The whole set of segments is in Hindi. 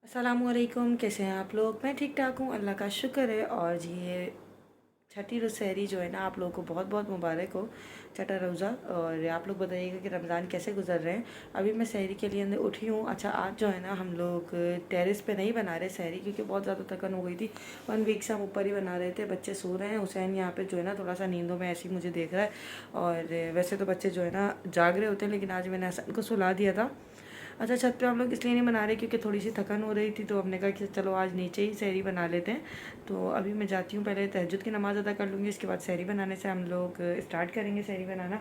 अस्सलामुअलैकुम, कैसे हैं आप लोग। मैं ठीक ठाक हूँ, अल्लाह का शुक्र है। और जी ये छठी रोज़ जो है ना, आप लोगों को बहुत बहुत मुबारक हो, छठा रोज़ा। और आप लोग बताइएगा कि रमज़ान कैसे गुजर रहे हैं। अभी मैं सहरी के लिए अंदर उठी हूँ। अच्छा, आज जो है ना हम लोग टेरेस पे नहीं बना रहे सहरी, क्योंकि बहुत ज़्यादा थकन हो गई थी। 1 वीक से हम ऊपर ही बना रहे थे। बच्चे सो रहे हैं। हुसैन यहाँ पे जो है ना थोड़ा सा नींदों में ऐसे ही मुझे देख रहा है। और वैसे तो बच्चे जो है ना जाग रहे होते हैं, लेकिन आज मैंने हसन को सुला दिया था। अच्छा, छत पे हम लोग इसलिए नहीं बना रहे क्योंकि थोड़ी सी थकन हो रही थी, तो हमने कहा कि चलो आज नीचे ही सहरी बना लेते हैं। तो अभी मैं जाती हूँ, पहले तहज्जुद की नमाज़ अदा कर लूँगी, इसके बाद सहरी बनाने से हम लोग स्टार्ट करेंगे सहरी बनाना।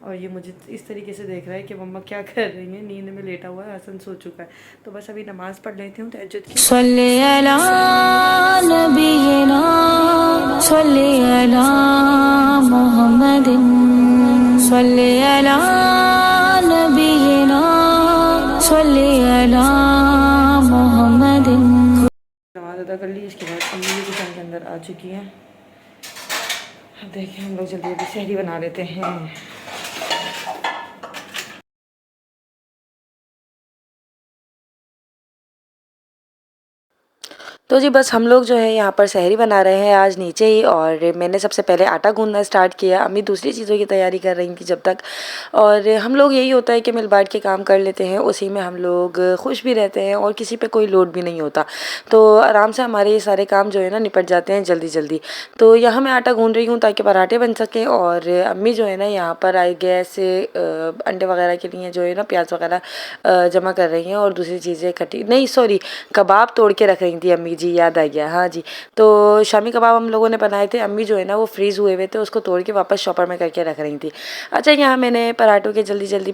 और ये मुझे इस तरीके से देख रहा है कि मम्मा क्या कर रही हैं, नींद में लेटा हुआ है, हसन सो चुका है। तो बस अभी नमाज़ पढ़ लेती हूँ तहज्जुद की। सल्ले अला नबीना सल्ले अला मुहम्मदिन सल्ले अला नबीना सल्ले अला मुहम्मदिन। नमाज़ अदा कर ली, इसके बाद अम्मी भी किचन के अंदर आ चुकी हैं। अब देखिए हम लोग जल्दी जल्दी सहरी बना लेते हैं। तो जी बस हम लोग जो है यहाँ पर सहरी बना रहे हैं आज नीचे ही। और मैंने सबसे पहले आटा गूंदना स्टार्ट किया, अम्मी दूसरी चीज़ों की तैयारी कर रही थी जब तक। और हम लोग यही होता है कि मिल बांट के काम कर लेते हैं, उसी में हम लोग खुश भी रहते हैं और किसी पे कोई लोड भी नहीं होता। तो आराम से हमारे ये सारे काम जो है ना निपट जाते हैं जल्दी जल्दी। तो यहाँ मैं आटा गूंद रही हूँ ताकि पराठे बन सकें। और अम्मी जो है ना यहाँ पर आई गैस अंडे वगैरह के लिए जो है ना प्याज वगैरह जमा कर रही हैं, और दूसरी चीज़ें इकट्ठी नहीं, सॉरी, कबाब तोड़ के रख रही थी अम्मी जी, याद आ गया, हाँ जी। तो शामी कबाब हम लोगों ने बनाए थे। अम्मी जो है ना वो फ्रीज़ हुए हुए थे, उसको तोड़ के वापस शॉपर में करके रख रही थी। अच्छा, यहाँ मैंने पराठों के जल्दी जल्दी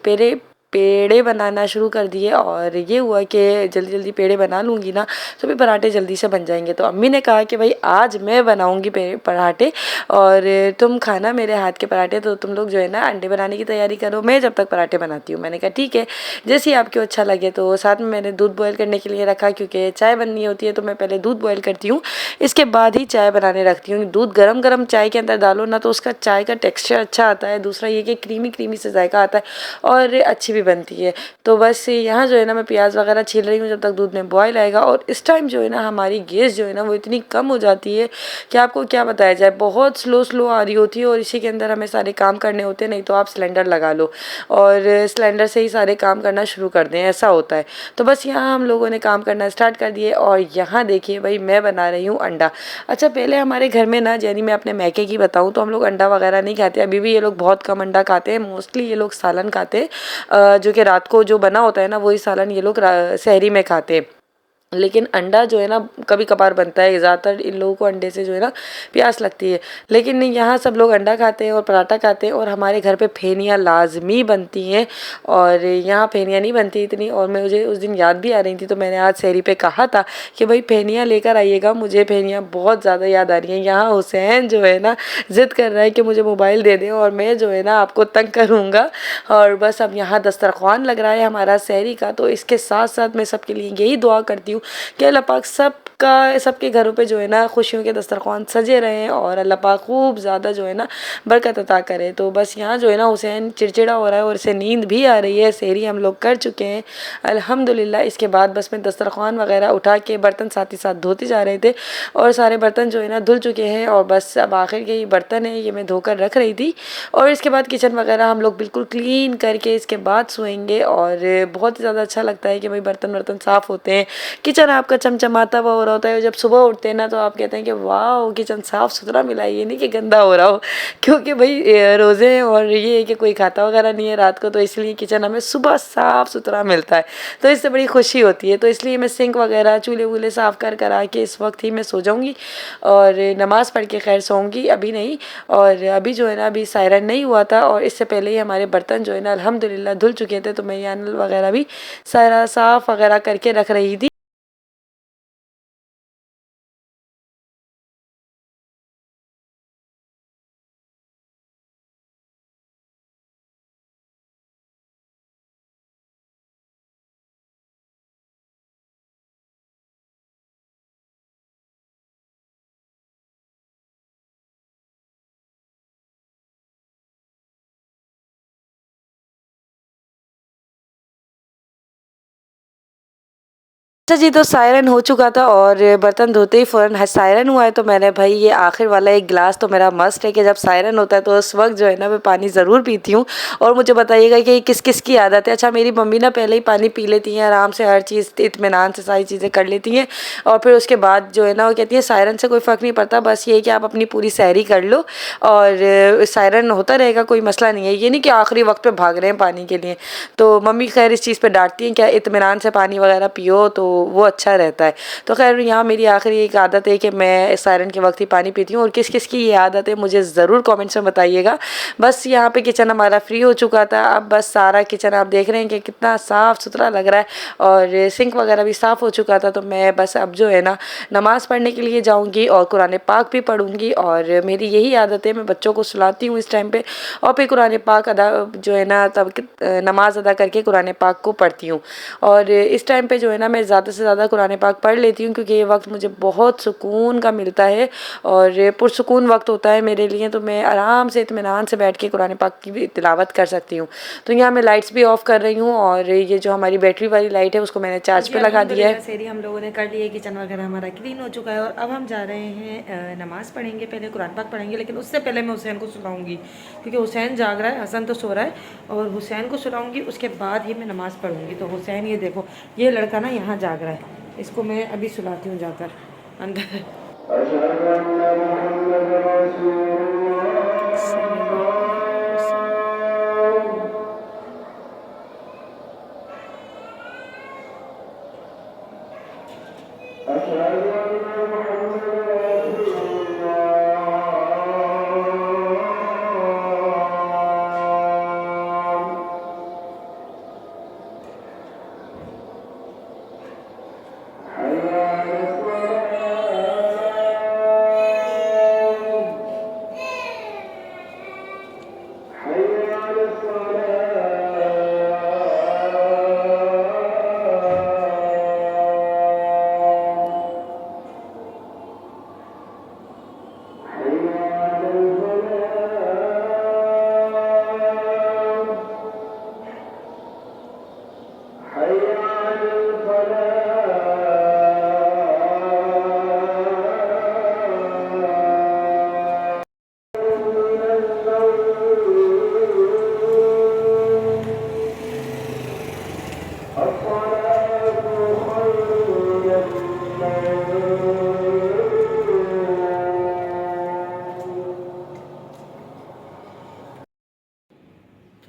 पेड़े बनाना शुरू कर दिए। और ये हुआ कि जल्दी जल्दी पेड़े बना लूँगी ना तो भी पराठे जल्दी से बन जाएंगे। तो अम्मी ने कहा कि भाई आज मैं बनाऊँगी पराठे, और तुम खाना मेरे हाथ के पराठे। तो तुम लोग जो है ना अंडे बनाने की तैयारी करो, मैं जब तक पराठे बनाती हूँ। मैंने कहा ठीक है, जैसे ही आपको अच्छा लगे। तो साथ में मैंने दूध बॉयल करने के लिए रखा, क्योंकि चाय बननी होती है तो मैं पहले दूध बॉयल करती हूँ, इसके बाद ही चाय बनाने रखती हूँ। दूध गरम गरम चाय के अंदर डालो ना तो उसका चाय का टेक्सचर अच्छा आता है, दूसरा ये कि क्रीमी क्रीमी से जायका आता है और अच्छी भी बनती है। तो बस यहाँ जो है ना मैं प्याज वगैरह छील रही हूँ जब तक दूध में बॉयल आएगा। और इस टाइम जो है ना हमारी गैस जो है ना वो इतनी कम हो जाती है कि आपको क्या बताया जाए, बहुत स्लो स्लो आ रही होती है। और इसी के अंदर हमें सारे काम करने होते हैं, नहीं तो आप सिलेंडर लगा लो और सिलेंडर से ही सारे काम करना शुरू कर दें, ऐसा होता है। तो बस यहाँ हम लोगों ने काम करना स्टार्ट कर दिए। और यहाँ देखिए भाई मैं बना रही हूँ अंडा। अच्छा, पहले हमारे घर में ना, यानी मैं अपने मैके की बताऊँ तो हम लोग अंडा वगैरह नहीं खाते, अभी भी ये लोग बहुत कम अंडा खाते हैं। मोस्टली ये लोग सालन खाते हैं, जो कि रात को जो बना होता है ना वही सालन ये लोग सहरी में खाते हैं। लेकिन अंडा जो है ना कभी कभार बनता है, ज़्यादातर इन लोगों को अंडे से जो है ना प्यास लगती है। लेकिन यहाँ सब लोग अंडा खाते हैं और पराठा खाते हैं। और हमारे घर पे फेनियाँ लाजमी बनती हैं, और यहाँ फेनियाँ नहीं बनती इतनी। और मैं मुझे उस दिन याद भी आ रही थी, तो मैंने आज सहरी पे कहा था कि भाई फेनियाँ लेकर आइएगा, मुझे फेनियाँ बहुत ज़्यादा याद आ रही हैं। यहाँ हुसैन जो है ना ज़िद कर रहा है कि मुझे मोबाइल दे दें और मैं जो है ना आपको तंग करूँगा। और बस अब यहाँ दस्तरखान लग रहा है हमारा सहरी का। तो इसके साथ साथ मैं सबके लिए यही दुआ करती हूँ कि अल्लाह पाक सबके घरों पे जो है ना खुशियों के दस्तरखान सजे रहें, और अल्लाह पाक खूब ज़्यादा जो है ना बरकत अता करे। तो बस यहाँ जो है ना हुसैन चिड़चिड़ा हो रहा है और इसे नींद भी आ रही है। सहरी हम लोग कर चुके हैं अल्हम्दुलिल्लाह। इसके बाद बस मैं दस्तरखान वगैरह उठा के बर्तन साथ ही साथ धोते जा रहे थे, और सारे बर्तन जो है ना धुल चुके हैं। और बस अब आखिर के ये बर्तन है, ये मैं धोकर रख रही थी। और इसके बाद किचन वगैरह हम लोग बिल्कुल क्लीन करके इसके बाद सोएंगे। और बहुत ही ज़्यादा अच्छा लगता है कि भाई बर्तन वर्तन साफ़ होते हैं, किचन आपका चमचमाता हुआ हो रहा होता है। जब सुबह उठते हैं ना तो आप कहते हैं कि वाह किचन साफ़ सुथरा मिला है, ये नहीं कि गंदा हो रहा हो। क्योंकि भाई रोज़े हैं और ये है कि कोई खाता वगैरह नहीं है रात को, तो इसलिए किचन हमें सुबह साफ़ सुथरा मिलता है, तो इससे बड़ी खुशी होती है। तो इसलिए मैं सिंक वगैरह चूल्हे वूल्हे साफ़ कर करा के इस वक्त ही मैं सो जाऊँगी और नमाज़ पढ़ के खैर सोऊंगी, अभी नहीं। और अभी जो है ना अभी सायरन नहीं हुआ था, और इससे पहले ही हमारे बर्तन जो है ना अल्हम्दुलिल्लाह धुल चुके थे। तो मैं ये नल वगैरह भी सारा साफ़ वगैरह करके रख रही थी। अच्छा जी, तो सायरन हो चुका था और बर्तन धोते ही फ़ौरन सायरन हुआ है, तो मैंने भाई ये आखिर वाला एक गिलास तो मेरा मस्ट है कि जब सायरन होता है तो उस वक्त जो है ना मैं पानी ज़रूर पीती हूँ। और मुझे बताइएगा कि किस किस की आदत है। अच्छा, मेरी मम्मी ना पहले ही पानी पी लेती हैं, आराम से हर चीज़ इत्मीनान से सारी चीज़ें कर लेती हैं और फिर उसके बाद जो है ना वो कहती है सायरन से कोई फ़र्क नहीं पड़ता, बस ये है कि आप अपनी पूरी सहरी कर लो और सायरन होता रहेगा, कोई मसला नहीं है। ये नहीं कि आखिरी वक्त पे भाग रहे हैं पानी के लिए। तो मम्मी खैर इस चीज़ पे डांटती हैं क्या इत्मीनान से पानी वगैरह पियो तो वो अच्छा रहता है। तो खैर यहाँ मेरी आखिरी एक आदत है कि मैं सायरन के वक्त ही पानी पीती हूँ। और किस किस की ये आदत है मुझे ज़रूर कमेंट्स में बताइएगा। बस यहाँ पे किचन हमारा फ्री हो चुका था। अब बस सारा किचन आप देख रहे हैं कि कितना साफ़ सुथरा लग रहा है और सिंक वगैरह भी साफ़ हो चुका था। तो मैं बस अब जो है ना नमाज़ पढ़ने के लिए जाऊँगी और कुरान पाक भी पढ़ूँगी। और मेरी यही आदत है, मैं बच्चों को सुलाती हूँ इस टाइम पे और फिर कुरान पाक अदा जो है ना तब नमाज़ अदा करके कुरान पाक को पढ़ती हूँ। और इस टाइम पे जो है ना मैं ज़्यादा से ज़्यादा कुरान पाक पढ़ लेती हूँ क्योंकि ये वक्त मुझे बहुत सुकून का मिलता है और पुरसुकून वक्त होता है मेरे लिए। तो मैं आराम से इत्मीनान से बैठ के कुरान पाक की भी तिलावत कर सकती हूँ। तो यहाँ मैं लाइट्स भी ऑफ़ कर रही हूँ और ये जो हमारी बैटरी वाली लाइट है उसको मैंने चार्ज पे लगा दिया है। सेरी हम लोगों ने कर ली है, किचन वगैरह हमारा क्लीन हो चुका है और अब हम जा रहे हैं नमाज़ पढ़ेंगे। पहले कुरान पाक पढ़ेंगे, लेकिन उससे पहले मैं हुसैन को सुलाऊंगी क्योंकि हुसैन जाग रहा है, हसन तो सो रहा है। और हुसैन को सुलाऊंगी, उसके बाद ही मैं नमाज़ पढ़ूंगी। तो हुसैन, ये देखो ये लड़का ना यहाँ जाग रहा है, इसको मैं अभी सुलाती हूँ जाकर अंदर।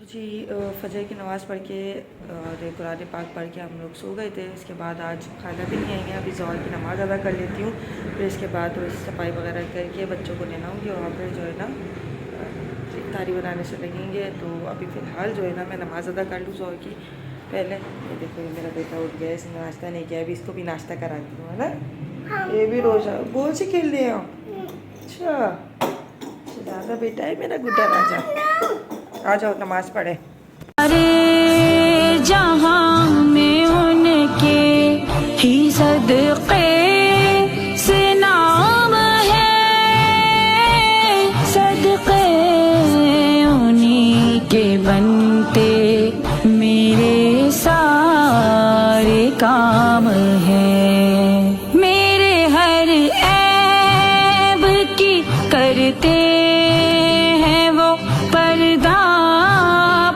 जी फजर की नमाज़ पढ़ के और कुरान पाक पढ़ के हम लोग सो गए थे। इसके बाद आज खाना भी नहीं आएंगे, अभी ज़ोहर की नमाज़ अदा कर लेती हूँ, फिर इसके बाद तो सफाई वगैरह करके बच्चों को नहलाऊँगी और फिर जो है ना इफ्तारी बनाने से लगेंगे। तो अभी फ़िलहाल जो है ना मैं नमाज़ अदा कर लूँ ज़ोहर की पहले। ये देखो ये मेरा बेटा उठ गया, इसने नाश्ता नहीं किया, अभी इसको भी नाश्ता कराती हूँ, है ना। ये भी रोज़ा बोल से खेल रहे हो। अच्छा ज़्यादा बेटा है मेरा गुड्डा राजा। आ जाओ नमाज़ पढ़े। अरे जहाँ में उनके ही सदक़े से नाम है, सदक़े उन्हीं के बनते मेरे सारे काम हैं। मेरे हर ऐब की करते हैं वो पर्दा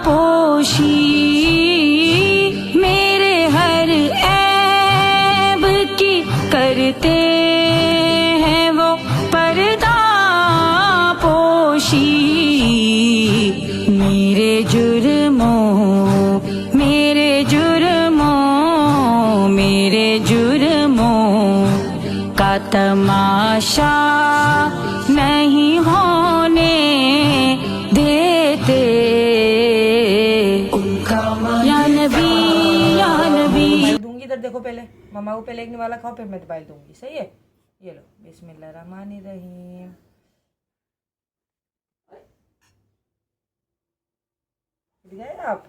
पोशी, मेरे हर ऐब की करते हैं वो पर्दा पोशी। मेरे जुर्मों का तमाशा नहीं होने देते। या नबी दूंगी इधर देखो, पहले मम्मा को पहले एक निवाला खाओ फिर मैं दबाई दूंगी, सही है। ये लो, बिस्मिल्लाहिर्रहमानिर्रहीम। उठ गए आप?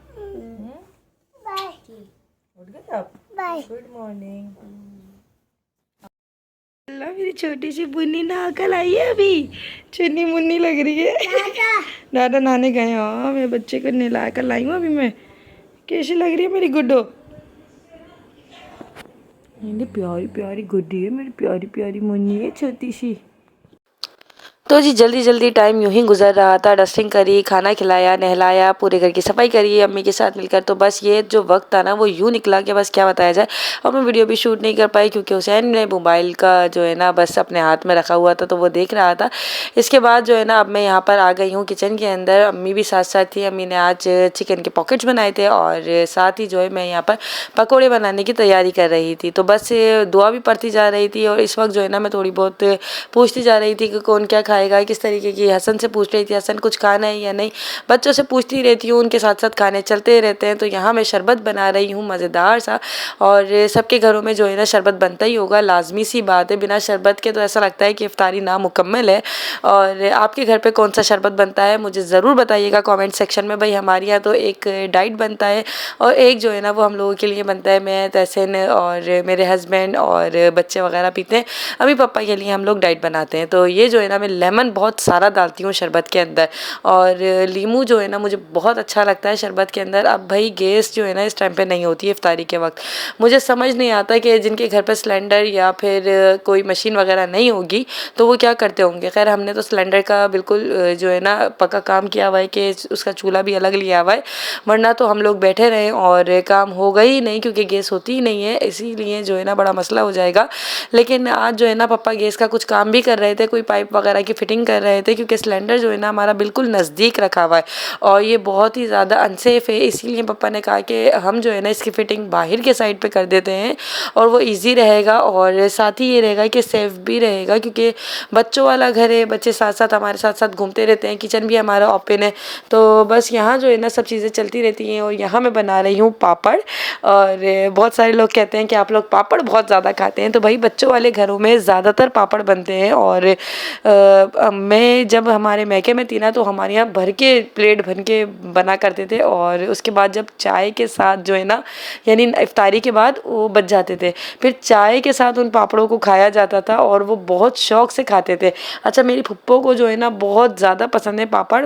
उठ गए आप? Good morning. अल्लाह, मेरी छोटी सी बुन्नी नहा कर आई है, अभी चुन्नी मुन्नी लग रही है। दादा नहाने गए। हाँ मैं बच्चे को नहला कर लाई हूँ अभी मैं। कैसी लग रही है मेरी गुड्डो? ये प्यारी प्यारी गुड्डी है, मेरी प्यारी प्यारी मुन्नी है छोटी सी। तो जी जल्दी जल्दी टाइम यूं ही गुजर रहा था। डस्टिंग करी, खाना खिलाया, नहलाया, पूरे घर की सफाई करी अम्मी के साथ मिलकर। तो बस ये जो वक्त था ना वो यूं निकला कि बस क्या बताया जाए। और मैं वीडियो भी शूट नहीं कर पाई क्योंकि हुसैन ने मोबाइल का जो है ना बस अपने हाथ में रखा हुआ था तो वो देख रहा था। इसके बाद जो है ना अब मैं यहाँ पर आ गई हूँ किचन के अंदर। अम्मी भी साथ साथ थी। अम्मी ने आज चिकन के पॉकेट्स बनाए थे और साथ ही जो है मैं यहाँ पर पकौड़े बनाने की तैयारी कर रही थी। तो बस दुआ भी पढ़ती जा रही थी और इस वक्त जो है ना मैं थोड़ी बहुत पूछती जा रही थी कि कौन क्या खाएगा, किस तरीके की। हसन से पूछ रही थी हसन कुछ खाना है या नहीं। बच्चों से पूछती रहती हूँ, उनके साथ साथ खाने चलते रहते हैं। तो यहाँ मैं शरबत बना रही हूँ मज़ेदार सा। और सबके घरों में जो है ना शरबत बनता ही होगा, लाजमी सी बात है। बिना शरबत के तो ऐसा लगता है कि इफ्तारी नामुकम्मल है। और आपके घर पे कौन सा शरबत बनता है मुझे ज़रूर बताइएगा कमेंट सेक्शन में। भाई हमारे यहाँ तो एक डाइट बनता है और एक जो है ना वो हम लोगों के लिए बनता है। मैं तहसीन और मेरे हस्बैंड और बच्चे वगैरह पीते हैं। अभी पापा के लिए हम लोग डाइट बनाते हैं। तो ये जो है ना मैं लेमन बहुत सारा डालती हूँ शरबत के अंदर और लीमू जो है ना मुझे बहुत अच्छा लगता है शरबत के अंदर। अब भाई गैस जो है ना इस टाइम पे नहीं होती है इफ्तारी के वक्त। मुझे समझ नहीं आता कि जिनके घर पे सिलेंडर या फिर कोई मशीन वगैरह नहीं होगी तो वो क्या करते होंगे। खैर हमने तो सिलेंडर का बिल्कुल जो है ना पक्का काम किया हुआ है कि उसका चूल्हा भी अलग लिया हुआ है, वरना तो हम लोग बैठे रहें और काम होगा ही नहीं क्योंकि गैस होती ही नहीं है। इसीलिए जो है ना बड़ा मसला हो जाएगा। लेकिन आज जो है ना पापा गैस का कुछ काम भी कर रहे थे, कोई पाइप वगैरह की फिटिंग कर रहे थे क्योंकि सिलेंडर जो है ना हमारा बिल्कुल नज़दीक रखा हुआ है और ये बहुत ही ज़्यादा अनसेफ है। इसीलिए पापा ने कहा कि हम जो है ना इसकी फ़िटिंग बाहर के साइड पे कर देते हैं और वो इजी रहेगा और साथ ही ये रहेगा कि सेफ़ भी रहेगा क्योंकि बच्चों वाला घर है, बच्चे साथ साथ हमारे साथ साथ घूमते रहते हैं। किचन भी हमारा ओपन है तो बस यहाँ जो है ना सब चीज़ें चलती रहती हैं। और यहाँ मैं बना रही हूँ पापड़। और बहुत सारे लोग कहते हैं कि आप लोग पापड़ बहुत ज़्यादा खाते हैं, तो भाई बच्चों वाले घरों में ज़्यादातर पापड़ बनते हैं। और मैं जब हमारे मैके में थी ना तो हमारे यहाँ भर के प्लेट भर के बना करते थे और उसके बाद जब चाय के साथ जो है ना यानी इफ्तारी के बाद वो बच जाते थे, फिर चाय के साथ उन पापड़ों को खाया जाता था और वो बहुत शौक से खाते थे। अच्छा मेरी फुप्पो को जो है ना बहुत ज़्यादा पसंद है पापड़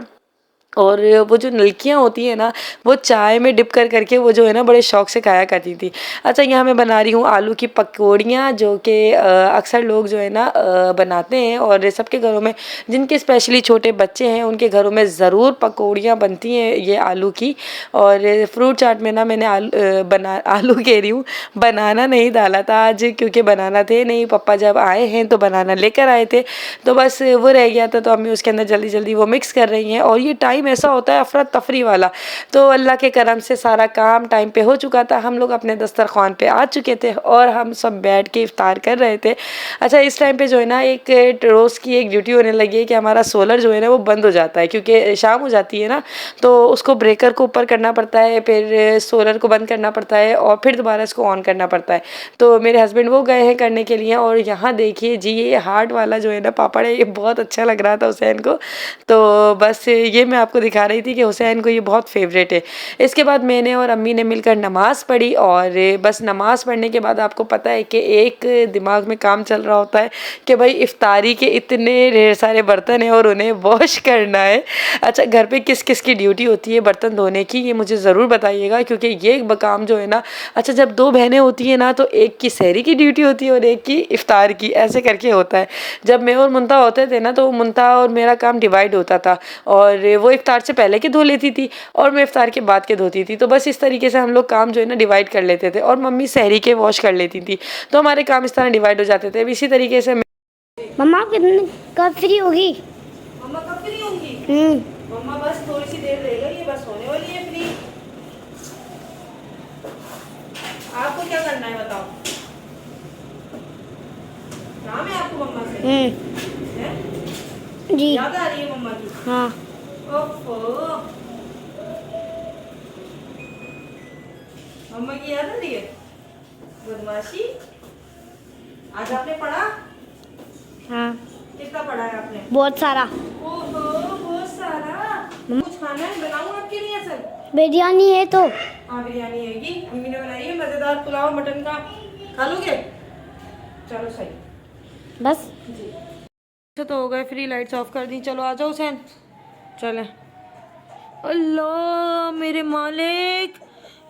और वो जो नलकियाँ होती हैं ना वो चाय में डिप कर करके वो जो है ना बड़े शौक से खाया करती थी। अच्छा यहाँ मैं बना रही हूँ आलू की पकौड़ियाँ जो कि अक्सर लोग जो है ना बनाते हैं और सबके घरों में जिनके स्पेशली छोटे बच्चे हैं उनके घरों में ज़रूर पकौड़ियाँ बनती हैं ये आलू की। और फ्रूट चाट में ना मैंने आलू कह रही हूँ बनाना नहीं डाला था आज क्योंकि बनाना थे नहीं। पापा जब आए हैं तो बनाना लेकर आए थे तो बस वो रह गया था तो अम्मी उसके अंदर जल्दी जल्दी वो मिक्स कर रही हैं। और ये टाइम ऐसा होता है अफरा तफरी वाला, तो अल्लाह के करम से सारा काम टाइम पे हो चुका था। हम लोग अपने दस्तरखान पे आ चुके थे और हम सब बैठ के इफ्तार कर रहे थे। अच्छा इस टाइम पे जो है ना एक रोज़ की एक ड्यूटी होने लगी है कि हमारा सोलर जो है ना वो बंद हो जाता है क्योंकि शाम हो जाती है ना तो उसको ब्रेकर को ऊपर करना पड़ता है, फिर सोलर को बंद करना पड़ता है और फिर दोबारा इसको ऑन करना पड़ता है। तो मेरे हस्बैंड वो गए हैं करने के लिए। और यहाँ देखिए जी ये हार्ट वाला जो है ना पापड़ है ये बहुत अच्छा लग रहा था हुसैन को। तो बस ये मैं आपको दिखा रही थी कि हुसैन को ये बहुत फेवरेट है। इसके बाद मैंने और अम्मी ने मिलकर नमाज़ पढ़ी और बस नमाज़ पढ़ने के बाद आपको पता है कि एक दिमाग में काम चल रहा होता है कि भाई इफ्तारी के इतने ढेर सारे बर्तन हैं और उन्हें वॉश करना है। अच्छा घर पे किस किस की ड्यूटी होती है बर्तन धोने की ये मुझे ज़रूर बताइएगा क्योंकि ये काम जो है ना अच्छा जब दो बहनें होती हैं ना तो एक की सहरी की ड्यूटी होती है और एक की इफ्तार की, ऐसे करके होता है। जब मैं और मुंता होते थे ना तो मुंता और मेरा काम डिवाइड होता था और वो इफ्तार से पहले के धो लेती थी और मैं इफ्तार के बाद के धोती थी। तो बस इस तरीके से हम लोग काम जो है ना डिवाइड कर लेते थे और मम्मी सहरी के वॉश कर लेती थी तो हमारे काम इस तरह डिवाइड हो जाते थे। इसी तरीके से मम्मा कितने कब फ्री होगी? मम्मा कब फ्री होंगी? मम्मा बस थोड़ी सी देर रह गई है, बस होने वाली है फ्री। आपको क्या करना है बताओ? काम है आपको मम्मा से? है? जी याद आ रही है मम्मा की? हाँ। ओफो मम्मा की याद आ रही है? बदमाशी। आज आपने पढ़ा? हाँ कितना पढ़ा है आपने? बहुत सारा। ओहो बहुत सारा। कुछ खाना है बनाऊं आपके लिए सर? बिरयानी है तो हाँ बिरयानी हैगी, अम्मी ने बनाई है मज़ेदार पुलाव मटन का, खा लोगे? चलो सही बस अच्छा तो हो गए फ्री, लाइट्स ऑफ कर दी। चलो आ जाओ हुसैन चले। अल्लाह मेरे मालिक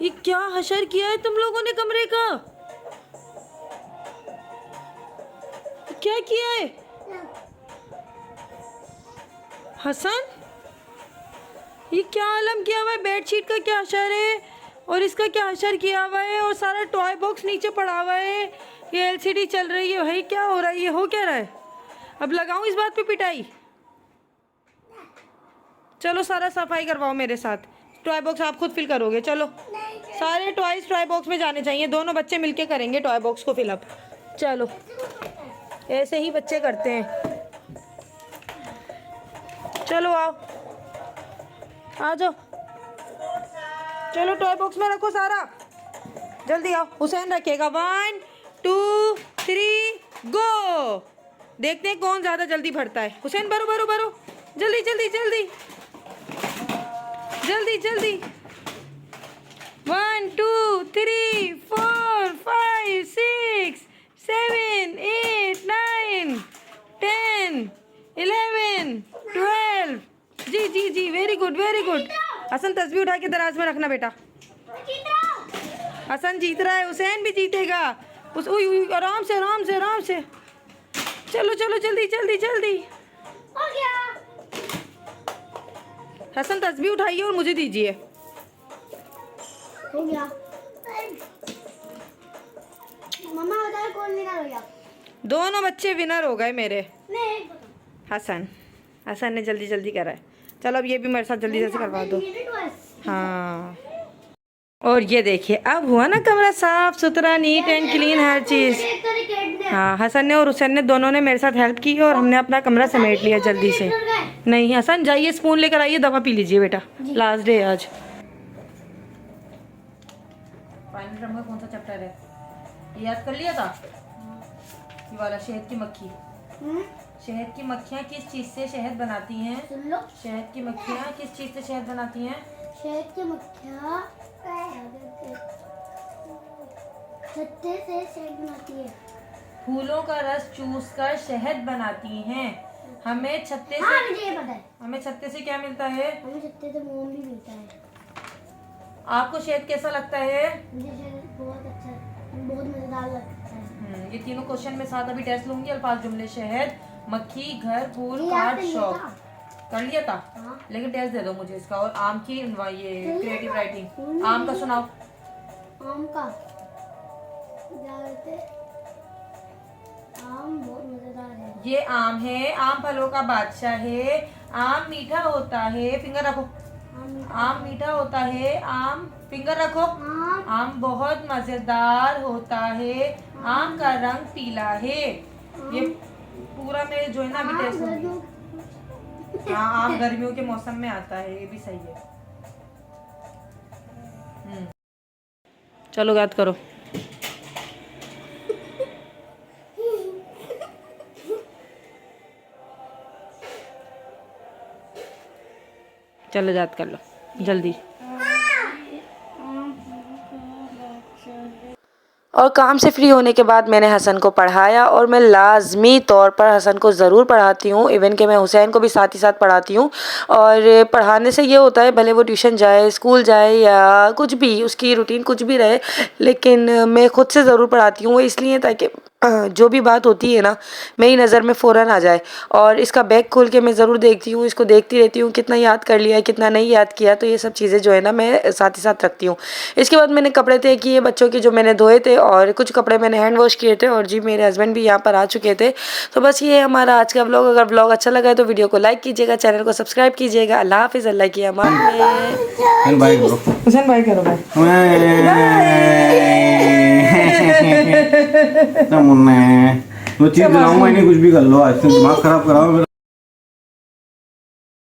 ये क्या हशर किया है तुम लोगों ने कमरे का? क्या किया है हसन? ये क्या आलम किया हुआ है? बेडशीट का क्या असर है और इसका क्या असर किया हुआ है और सारा टॉय बॉक्स नीचे पड़ा हुआ है। ये एलसीडी चल रही है भाई, क्या हो रहा है? ये हो क्या रहा है? अब लगाऊं इस बात पे पिटाई? चलो सारा सफाई करवाओ मेरे साथ। टॉय बॉक्स आप खुद फिल करोगे। चलो सारे टॉयज टॉय बॉक्स में जाने चाहिए। दोनों बच्चे मिलके करेंगे टॉय बॉक्स को फिल अप। चलो ऐसे ही बच्चे करते हैं। चलो आओ, आ जाओ। चलो टॉय बॉक्स में रखो सारा, जल्दी आओ। हुसैन रखेगा। 1 2 3 गो। देखते हैं कौन ज्यादा जल्दी भरता है। हुसैन भरो भरो भरो, जल्दी जल्दी जल्दी जल्दी जल्दी। 1 2 3 4 5 6 7 8 9 10 11 12। जी जी जी, very good very good. Hasan तस्बीह उठा के दराज में रखना बेटा। हसन जीत रहा है, हुसैन भी जीतेगा। उस उई उई, आराम से आराम से आराम से। चलो चलो जल्दी जल्दी जल्दी। हो गया। हसन तस्बीह उठाइए और मुझे दीजिए। हो गया। मम्मा बताओ कौन विनर हो गया? दोनों बच्चे विनर हो गए मेरे। मैं हसन हसन ने जल्दी जल्दी करा है। चलो अब ये भी मेरे साथ जल्दी जल्दी करवा दो। हाँ, और ये देखिए अब हुआ ना कमरा साफ सुथरा, नीट एंड क्लीन हर चीज़। हाँ, हसन ने और हुसैन ने दोनों ने मेरे साथ हेल्प की और हमने अपना कमरा समेट लिया जल्दी से। नहीं हसन जाइए, स्पून लेकर आइए, दवा पी लीजिए बेटा, लास्ट डे आज। फाइनल ड्रामा का कौन सा चैप्टर है? याद कर लिया था? ये वाला शहद की मक्खी। शहद की मक्खियाँ किस चीज़ से शहद बनाती हैं? सुन लो। शहद की मक्खियाँ किस चीज़ से शहद बनाती हैं? शहद की मक्खियाँ छत्ते से शहद बनाती है। फूलों का रस चूस कर शहद बनाती हैं। हमें छत्ते हाँ से मुझे ये पता है। हमें छत्ते से क्या मिलता है? हमें छत्ते से मोम भी मिलता है। आपको शहद कैसा लगता है? मुझे शहद बहुत अच्छा, बहुत मजेदार लगता है। ये तीनों क्वेश्चन में साथ अभी टेस्ट लूंगी। अल्फाज जुमले शहद, मक्खी, घर, फूल, ये काट, याद नहीं शौक। था। कर लिया था? हाँ। लेकिन टेस्ट दे दो मुझे इसका। और आम की ये क्रिएटिव राइटिंग। आम का सुनाओ। आम का क्या? आम बहुत मजेदार है। ये आम है, आम फलों का बादशाह है। आम मीठा होता है, फिंगर रखो। आम मीठा होता है, आम फिंगर रखो। आम बहुत मजेदार होता है, आम का रंग पीला है। ये पूरा में जो है ना अभी टेस्ट होगी। हाँ, आम गर्मियों के मौसम में आता है, ये भी सही है। चलो याद करो। चलो याद कर लो जल्दी। और काम से फ्री होने के बाद मैंने हसन को पढ़ाया और मैं लाजमी तौर पर हसन को ज़रूर पढ़ाती हूँ। इवन कि मैं हुसैन को भी साथ ही साथ पढ़ाती हूँ। और पढ़ाने से ये होता है, भले वो ट्यूशन जाए, स्कूल जाए या कुछ भी उसकी रूटीन कुछ भी रहे, लेकिन मैं ख़ुद से ज़रूर पढ़ाती हूँ। वो इसलिए ताकि जो भी बात होती है ना मेरी नज़र में फ़ौरन आ जाए। और इसका बैग खोल के मैं ज़रूर देखती हूँ, इसको देखती रहती हूँ कितना याद कर लिया, कितना नहीं याद किया। तो ये सब चीज़ें जो है ना मैं साथ ही साथ रखती हूँ। इसके बाद मैंने कपड़े तय किए बच्चों के, जो मैंने धोए थे, और कुछ कपड़े मैंने हैंड वॉश किए थे। और जी मेरे हस्बैंड भी यहाँ पर आ चुके थे। तो बस ये है हमारा आज का व्लॉग। अगर व्लॉग अच्छा लगा है तो वीडियो को लाइक कीजिएगा, चैनल को सब्सक्राइब कीजिएगा। अल्लाह हाफिज़, अल्लाह की अमान में। बाय करो। हुसैन भाई करो भाई। वो चीज दिलाऊंगा नहीं, कुछ भी कर लो, आज दिमाग खराब कराओ।